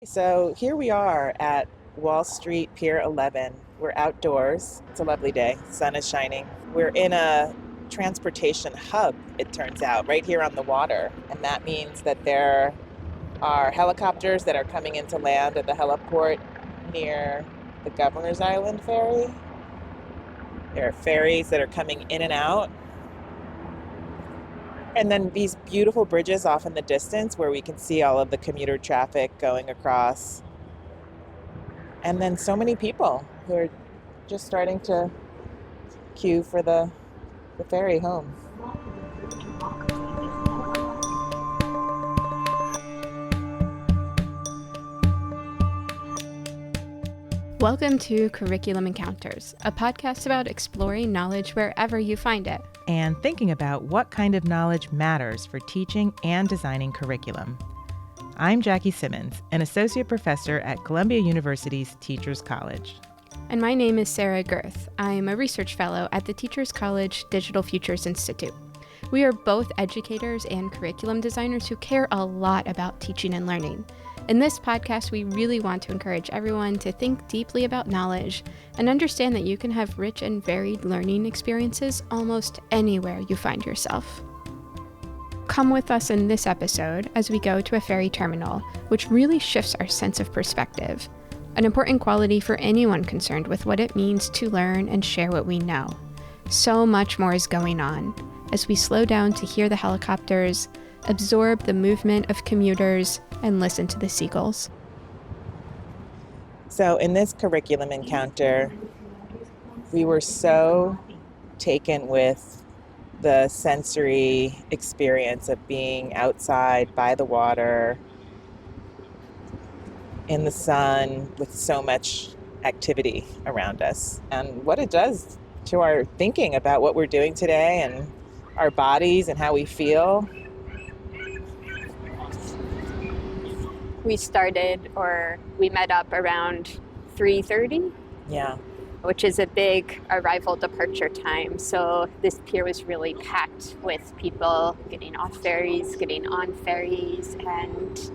So here we are at Wall Street Pier 11. We're outdoors. It's a lovely day. Sun is shining. We're in a transportation hub, it turns out, right here on the water. And that means that there are helicopters that are coming into land at the heliport near the Governor's Island ferry. There are ferries that are coming in and out. And then these beautiful bridges off in the distance where we can see all of the commuter traffic going across. And then so many people who are just starting to queue for the ferry home. Welcome to Curriculum Encounters, a podcast about exploring knowledge wherever you find it. And thinking about what kind of knowledge matters for teaching and designing curriculum. I'm Jackie Simmons, an associate professor at Columbia University's Teachers College. And my name is Sarah Girth. I'm a research fellow at the Teachers College Digital Futures Institute. We are both educators and curriculum designers who care a lot about teaching and learning. In this podcast, we really want to encourage everyone to think deeply about knowledge and understand that you can have rich and varied learning experiences almost anywhere you find yourself. Come with us in this episode as we go to a ferry terminal, which really shifts our sense of perspective, an important quality for anyone concerned with what it means to learn and share what we know. So much more is going on as we slow down to hear the helicopters, absorb the movement of commuters, and listen to the seagulls. So in this curriculum encounter, we were so taken with the sensory experience of being outside by the water, in the sun, with so much activity around us, and what it does to our thinking about what we're doing today and our bodies and how we feel. We met up around 3:30. Yeah. Which is a big arrival departure time. So this pier was really packed with people getting off ferries, getting on ferries, and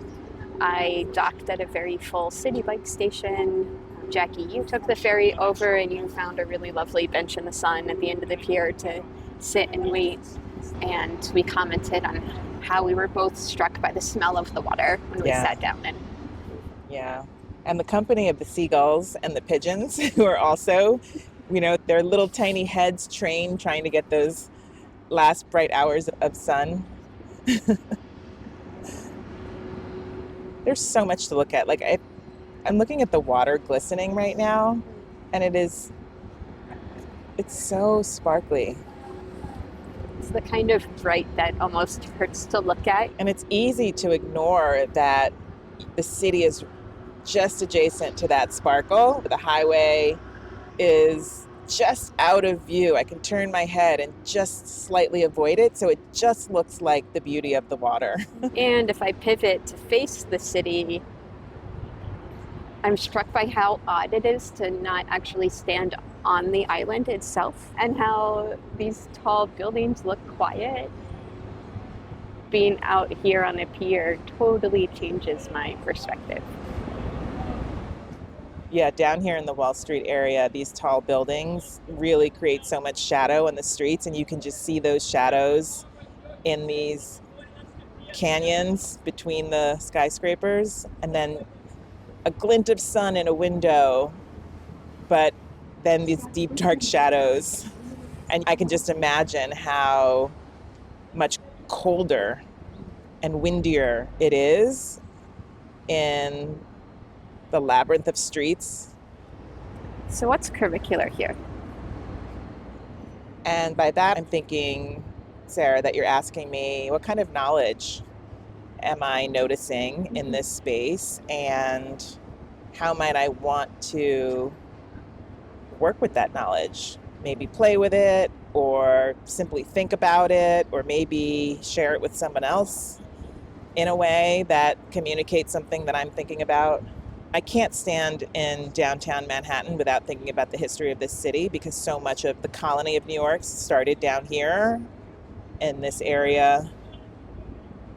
I docked at a very full city bike station. Jackie, you took the ferry over and you found a really lovely bench in the sun at the end of the pier to sit and wait. And we commented on how we were both struck by the smell of the water when we sat down. And the company of the seagulls and the pigeons who are also, their little tiny heads trained trying to get those last bright hours of sun. There's so much to look at. I'm looking at the water glistening right now, and it's so sparkly. It's the kind of bright that almost hurts to look at. And it's easy to ignore that the city is just adjacent to that sparkle. The highway is just out of view. I can turn my head and just slightly avoid it, so it just looks like the beauty of the water. And if I pivot to face the city, I'm struck by how odd it is to not actually stand on the island itself, and how these tall buildings look quiet. Being out here on a pier totally changes my perspective. Yeah, down here in the Wall Street area, these tall buildings really create so much shadow in the streets, and you can just see those shadows in these canyons between the skyscrapers, and then a glint of sun in a window, but then these deep dark shadows. And I can just imagine how much colder and windier it is in the labyrinth of streets. So what's curricular here? And by that, I'm thinking, Sarah, that you're asking me, what kind of knowledge am I noticing in this space, and how might I want to work with that knowledge? Maybe play with it, or simply think about it, or maybe share it with someone else in a way that communicates something that I'm thinking about. I can't stand in downtown Manhattan without thinking about the history of this city, because so much of the colony of New York started down here in this area.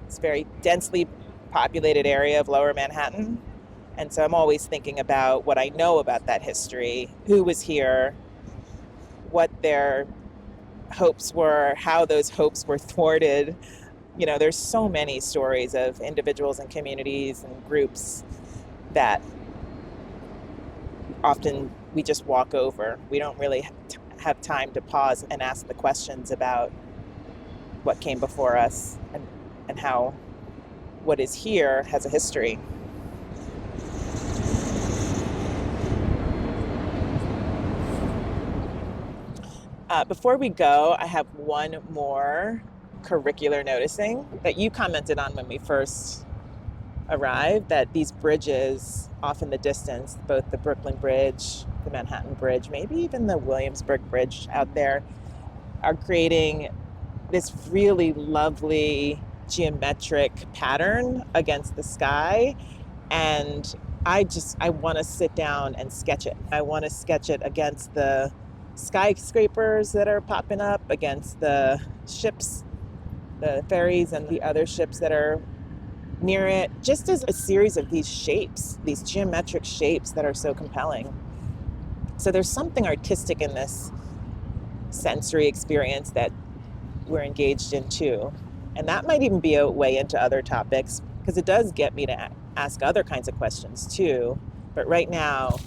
It's a very densely populated area of Lower Manhattan. And so I'm always thinking about what I know about that history, who was here, what their hopes were, how those hopes were thwarted. There's so many stories of individuals and communities and groups that often we just walk over. We don't really have time to pause and ask the questions about what came before us and how what is here has a history. Before we go, I have one more curricular noticing that you commented on when we first arrived, that these bridges off in the distance, both the Brooklyn Bridge, the Manhattan Bridge, maybe even the Williamsburg Bridge out there, are creating this really lovely geometric pattern against the sky. And I want to sit down and sketch it. I want to sketch it against the skyscrapers that are popping up, against the ships, the ferries and the other ships that are near it, just as a series of these shapes, these geometric shapes that are so compelling. So there's something artistic in this sensory experience that we're engaged in too. And that might even be a way into other topics, because it does get me to ask other kinds of questions too. But right now,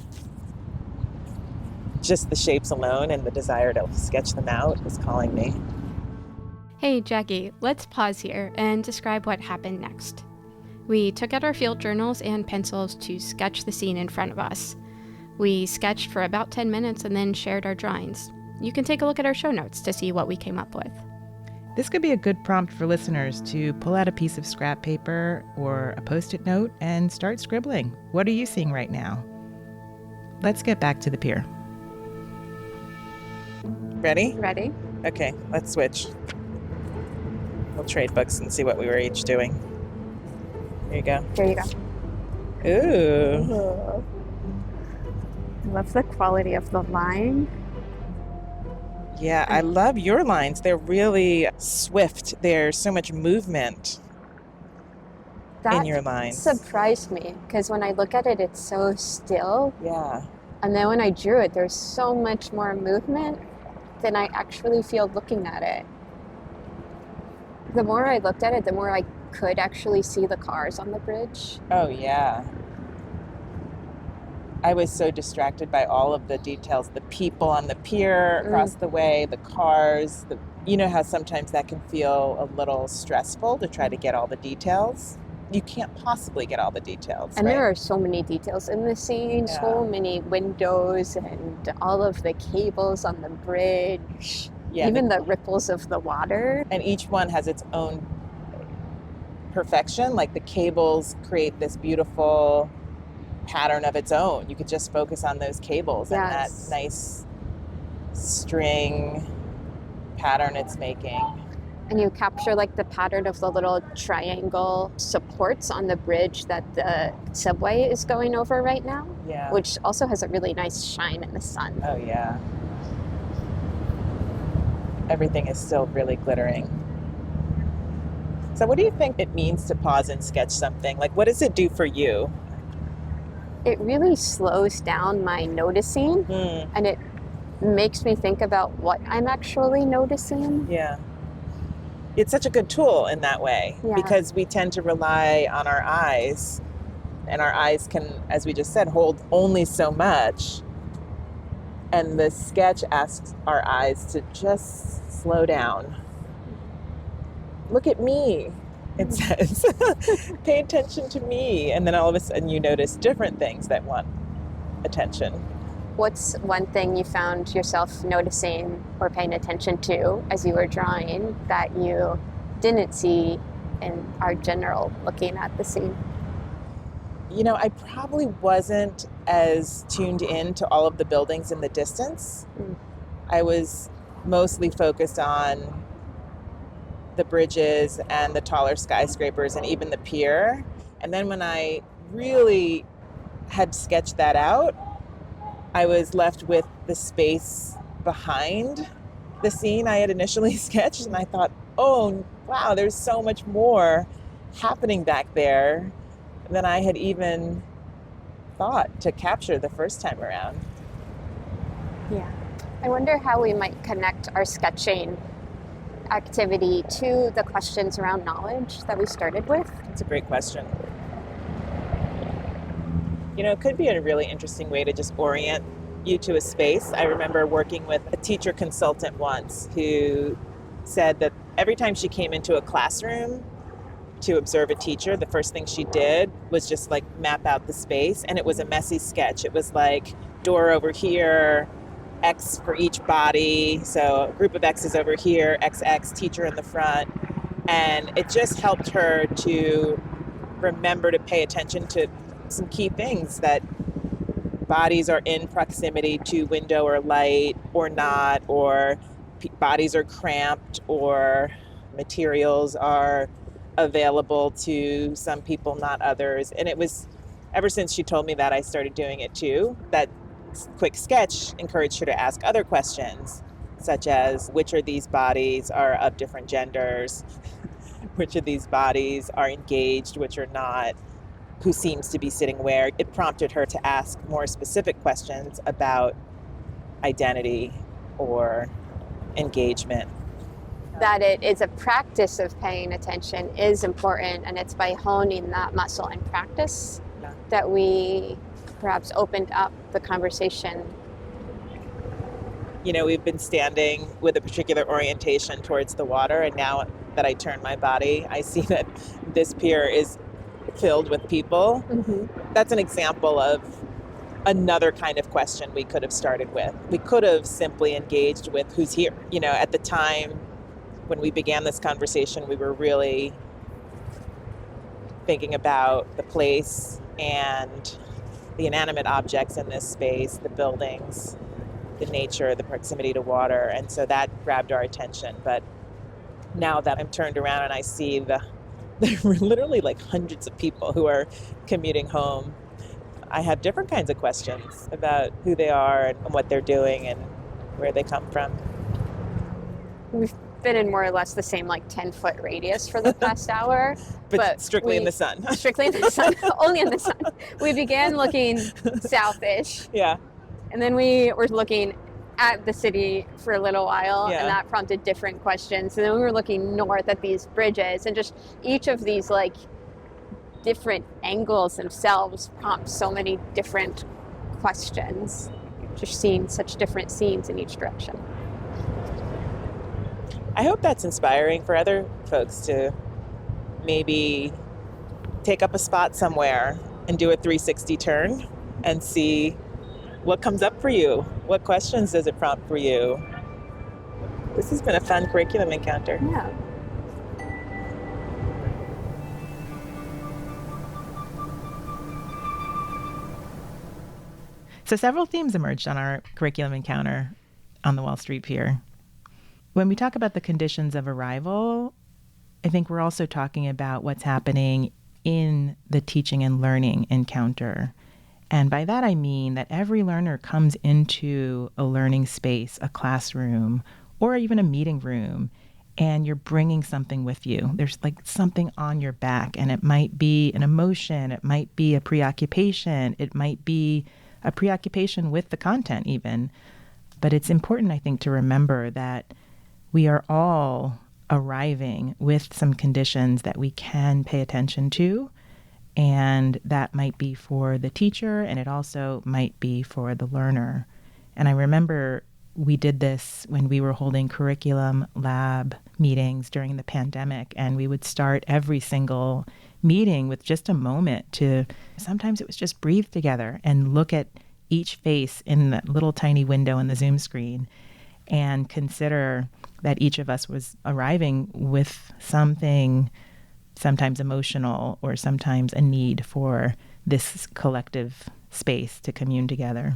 just the shapes alone and the desire to sketch them out is calling me. Hey, Jackie, let's pause here and describe what happened next. We took out our field journals and pencils to sketch the scene in front of us. We sketched for about 10 minutes and then shared our drawings. You can take a look at our show notes to see what we came up with. This could be a good prompt for listeners to pull out a piece of scrap paper or a Post-it note and start scribbling. What are you seeing right now? Let's get back to the pier. Ready? Ready? Okay, let's switch. We'll trade books and see what we were each doing. Here you go. Here you go. Ooh. Ooh. I love the quality of the line. Yeah, I love your lines. They're really swift. There's so much movement in your lines. Surprised me, because when I look at it, it's so still. Yeah. And then when I drew it, there's so much more movement than I actually feel looking at it. The more I looked at it, the more I could actually see the cars on the bridge. Oh, yeah. I was so distracted by all of the details, the people on the pier across the way, the cars. You know how sometimes that can feel a little stressful to try to get all the details? You can't possibly get all the details, And right? there are so many details in the scene, so many windows and all of the cables on the bridge, even the ripples of the water. And each one has its own perfection. Like the cables create this beautiful pattern of its own. You could just focus on those cables and that nice string pattern it's making. And you capture like the pattern of the little triangle supports on the bridge that the subway is going over right now, which also has a really nice shine in the sun. Oh yeah. Everything is still really glittering. So what do you think it means to pause and sketch something? Like, what does it do for you? It really slows down my noticing, and it makes me think about what I'm actually noticing. Yeah. It's such a good tool in that way, because we tend to rely on our eyes, and our eyes can, as we just said, hold only so much. And the sketch asks our eyes to just slow down. Look at me, it says. Pay attention to me. And then all of a sudden you notice different things that want attention. What's one thing you found yourself noticing or paying attention to as you were drawing that you didn't see in our general looking at the scene? You know, I probably wasn't as tuned in to all of the buildings in the distance. I was mostly focused on the bridges and the taller skyscrapers and even the pier. And then when I really had sketched that out, I was left with the space behind the scene I had initially sketched. And I thought, oh, wow, there's so much more happening back there than I had even thought to capture the first time around. Yeah. I wonder how we might connect our sketching activity to the questions around knowledge that we started with. It's a great question. It could be a really interesting way to just orient you to a space. I remember working with a teacher consultant once who said that every time she came into a classroom to observe a teacher, the first thing she did was just like map out the space, and it was a messy sketch. It was like door over here, X for each body, so a group of X's over here, XX, teacher in the front, and it just helped her to remember to pay attention to some key things, that bodies are in proximity to window or light or not, or bodies are cramped, or materials are available to some people, not others. And it was, ever since she told me that, I started doing it too. That quick sketch encouraged her to ask other questions, such as which of these bodies are of different genders, which of these bodies are engaged, which are not, who seems to be sitting where. It prompted her to ask more specific questions about identity or engagement. That it is a practice of paying attention is important, and it's by honing that muscle in practice that we perhaps opened up the conversation. We've been standing with a particular orientation towards the water, and now that I turn my body, I see that this pier is filled with people. Mm-hmm. That's an example of another kind of question we could have started with. We could have simply engaged with who's here. At the time when we began this conversation, we were really thinking about the place and the inanimate objects in this space, the buildings, the nature, the proximity to water, and so that grabbed our attention. But now that I'm turned around and I see there were literally like hundreds of people who are commuting home, I have different kinds of questions about who they are and what they're doing and where they come from. We've been in more or less the same 10-foot radius for the past hour. But strictly in the sun. Strictly in the sun, only in the sun. We began looking south-ish. Yeah. And then we were looking at the city for a little while, Yeah. and that prompted different questions. And then we were looking north at these bridges, and just each of these different angles themselves prompt so many different questions. Just seeing such different scenes in each direction. I hope that's inspiring for other folks to maybe take up a spot somewhere and do a 360 turn and see what comes up for you. What questions does it prompt for you? This has been a fun curriculum encounter. Yeah. So several themes emerged on our curriculum encounter on the Wall Street Pier. When we talk about the conditions of arrival, I think we're also talking about what's happening in the teaching and learning encounter. And by that, I mean that every learner comes into a learning space, a classroom, or even a meeting room, and you're bringing something with you. There's something on your back, and it might be an emotion, it might be a preoccupation, it might be a preoccupation with the content even. But it's important, I think, to remember that we are all arriving with some conditions that we can pay attention to, and that might be for the teacher, and it also might be for the learner. And I remember we did this when we were holding curriculum lab meetings during the pandemic, and we would start every single meeting with just a moment to, sometimes it was just breathe together and look at each face in that little tiny window in the Zoom screen and consider that each of us was arriving with something, sometimes emotional or sometimes a need for this collective space to commune together.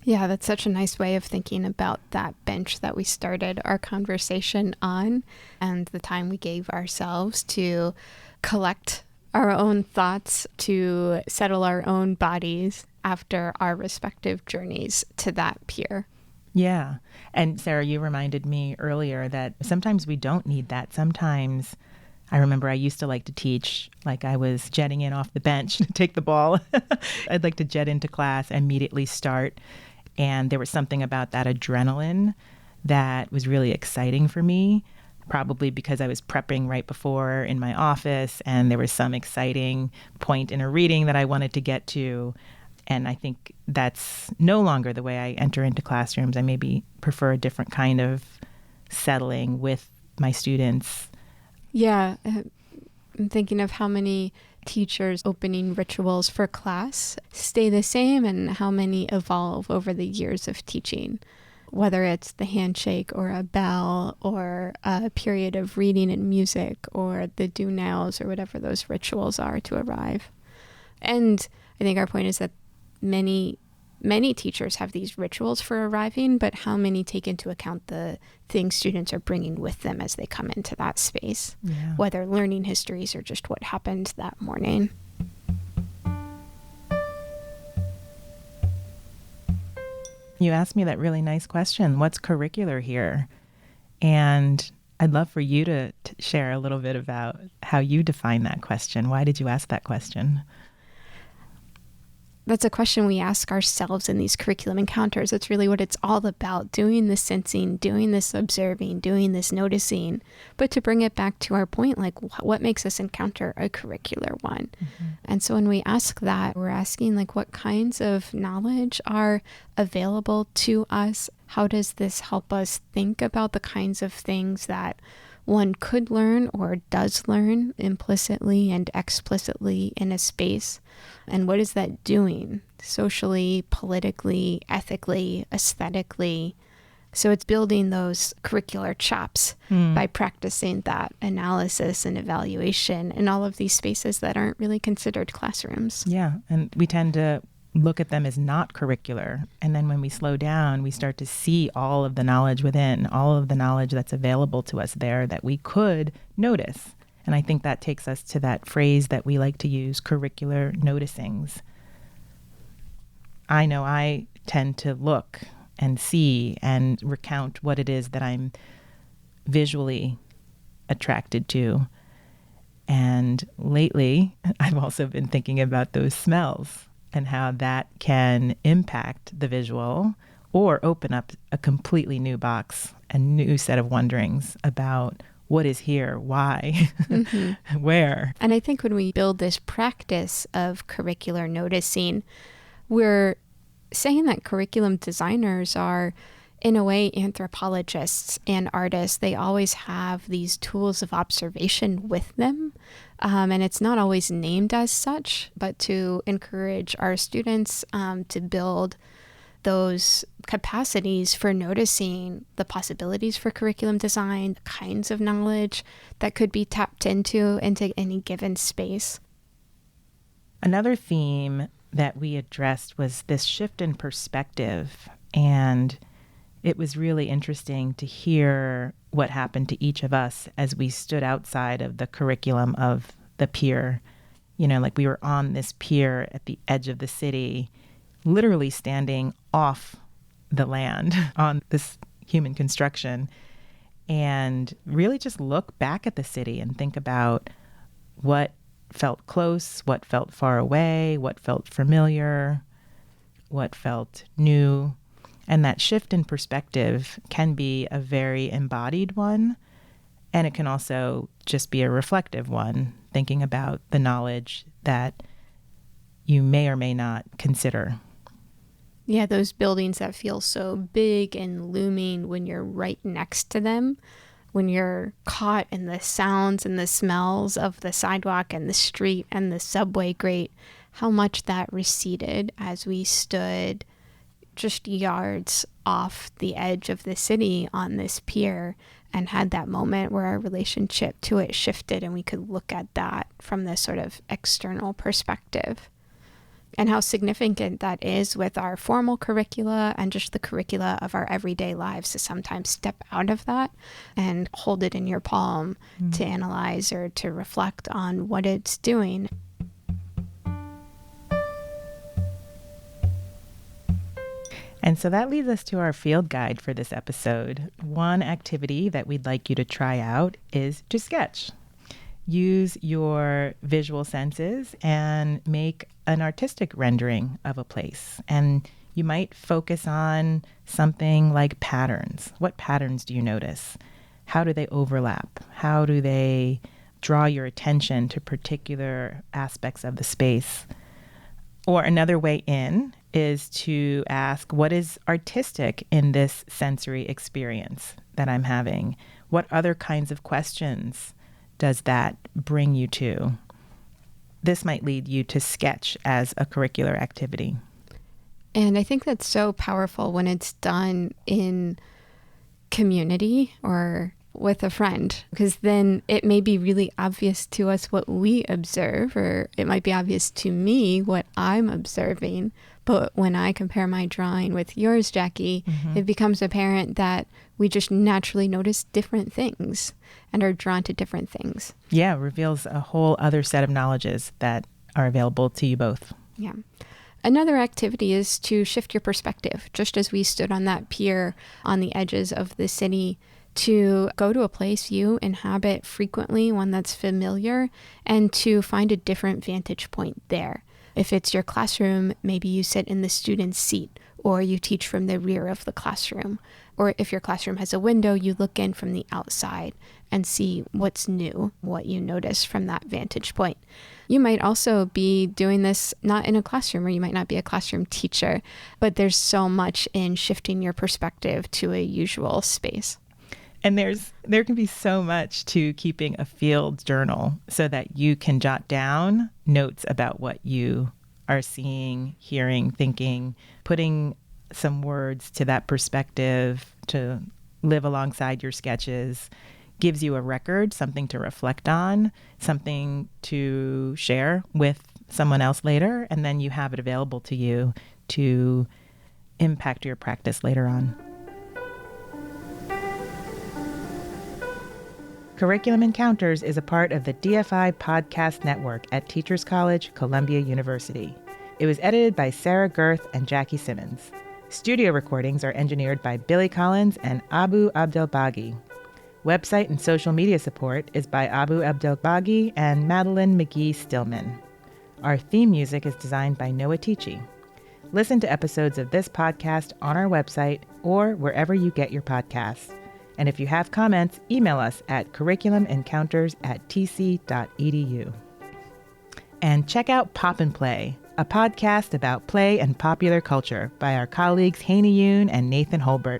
Yeah, that's such a nice way of thinking about that bench that we started our conversation on and the time we gave ourselves to collect our own thoughts, to settle our own bodies after our respective journeys to that pier. Yeah. And Sarah, you reminded me earlier that sometimes we don't need that. Sometimes I remember I used to like to teach like I was jetting in off the bench to take the ball. I'd like to jet into class, immediately start. And there was something about that adrenaline that was really exciting for me, probably because I was prepping right before in my office and there was some exciting point in a reading that I wanted to get to. And I think that's no longer the way I enter into classrooms. I maybe prefer a different kind of settling with my students. Yeah, I'm thinking of how many teachers' opening rituals for class stay the same and how many evolve over the years of teaching, whether it's the handshake or a bell or a period of reading and music or the do nows or whatever those rituals are to arrive. And I think our point is that many teachers have these rituals for arriving, but how many take into account the things students are bringing with them as they come into that space, whether learning histories or just what happened that morning. You asked me that really nice question, what's curricular here? And I'd love for you to share a little bit about how you define that question. Why did you ask that question? That's a question we ask ourselves in these curriculum encounters. It's really what it's all about, doing this sensing, doing this observing, doing this noticing. But to bring it back to our point, like what makes us encounter a curricular one? Mm-hmm. And so when we ask that, we're asking like what kinds of knowledge are available to us? How does this help us think about the kinds of things that one could learn or does learn implicitly and explicitly in a space? And what is that doing socially, politically, ethically, aesthetically? So it's building those curricular chops by practicing that analysis and evaluation in all of these spaces that aren't really considered classrooms. Yeah, and we tend to look at them as not curricular. And then when we slow down, we start to see all of the knowledge within, all of the knowledge that's available to us there that we could notice. And I think that takes us to that phrase that we like to use, curricular noticings. I know I tend to look and see and recount what it is that I'm visually attracted to. And lately, I've also been thinking about those smells and how that can impact the visual or open up a completely new box, a new set of wonderings about what is here, why, where. And I think when we build this practice of curricular noticing, we're saying that curriculum designers are, in a way, anthropologists and artists. They always have these tools of observation with them. And it's not always named as such, but to encourage our students to build those capacities for noticing the possibilities for curriculum design, the kinds of knowledge that could be tapped into any given space. Another theme that we addressed was this shift in perspective. And it was really interesting to hear what happened to each of us as we stood outside of the curriculum of the pier. You know, like we were on this pier at the edge of the city, literally standing off the land on this human construction, and really just look back at the city and think about what felt close, what felt far away, what felt familiar, what felt new. And that shift in perspective can be a very embodied one, and it can also just be a reflective one, thinking about the knowledge that you may or may not consider. Yeah, those buildings that feel so big and looming when you're right next to them, when you're caught in the sounds and the smells of the sidewalk and the street and the subway grate, how much that receded as we stood just yards off the edge of the city on this pier and had that moment where our relationship to it shifted and we could look at that from this sort of external perspective. And how significant that is with our formal curricula and just the curricula of our everyday lives to sometimes step out of that and hold it in your palm to analyze or to reflect on what it's doing. And so that leads us to our field guide for this episode. One activity that we'd like you to try out is to sketch. use your visual senses and make an artistic rendering of a place. And you might focus on something like patterns. What patterns do you notice? How do they overlap? How do they draw your attention to particular aspects of the space? Or another way in is to ask, what is artistic in this sensory experience that I'm having? What other kinds of questions does that bring you to? This might lead you to sketch as a curricular activity. And I think that's so powerful when it's done in community or with a friend, because then it may be really obvious to us what we observe, or it might be obvious to me what I'm observing. But when I compare my drawing with yours, Jackie, it becomes apparent that we just naturally notice different things and are drawn to different things. Yeah, it reveals a whole other set of knowledges that are available to you both. Yeah. Another activity is to shift your perspective, just as we stood on that pier on the edges of the city, to go to a place you inhabit frequently, one that's familiar, and to find a different vantage point there. If it's your classroom, maybe you sit in the student's seat, or you teach from the rear of the classroom. Or if your classroom has a window, you look in from the outside and see what's new, what you notice from that vantage point. You might also be doing this not in a classroom, or you might not be a classroom teacher, but there's so much in shifting your perspective to a usual space. And there can be so much to keeping a field journal so that you can jot down notes about what you are seeing, hearing, thinking, putting some words to that perspective to live alongside your sketches. Gives you a record, something to reflect on, something to share with someone else later, and then you have it available to you to impact your practice later on. Curriculum Encounters is a part of the DFI Podcast Network at Teachers College, Columbia University. It was edited by Sarah Girth and Jackie Simmons. Studio recordings are engineered by Billy Collins and Abu Abdelbagi. Website and social media support is by Abu Abdelbagi and Madeline McGee Stillman. Our theme music is designed by Noah Tichy. Listen to episodes of this podcast on our website or wherever you get your podcasts. And if you have comments, email us at curriculumencounters@tc.edu. And check out Pop and Play, a podcast about play and popular culture by our colleagues Haney Yoon and Nathan Holbert.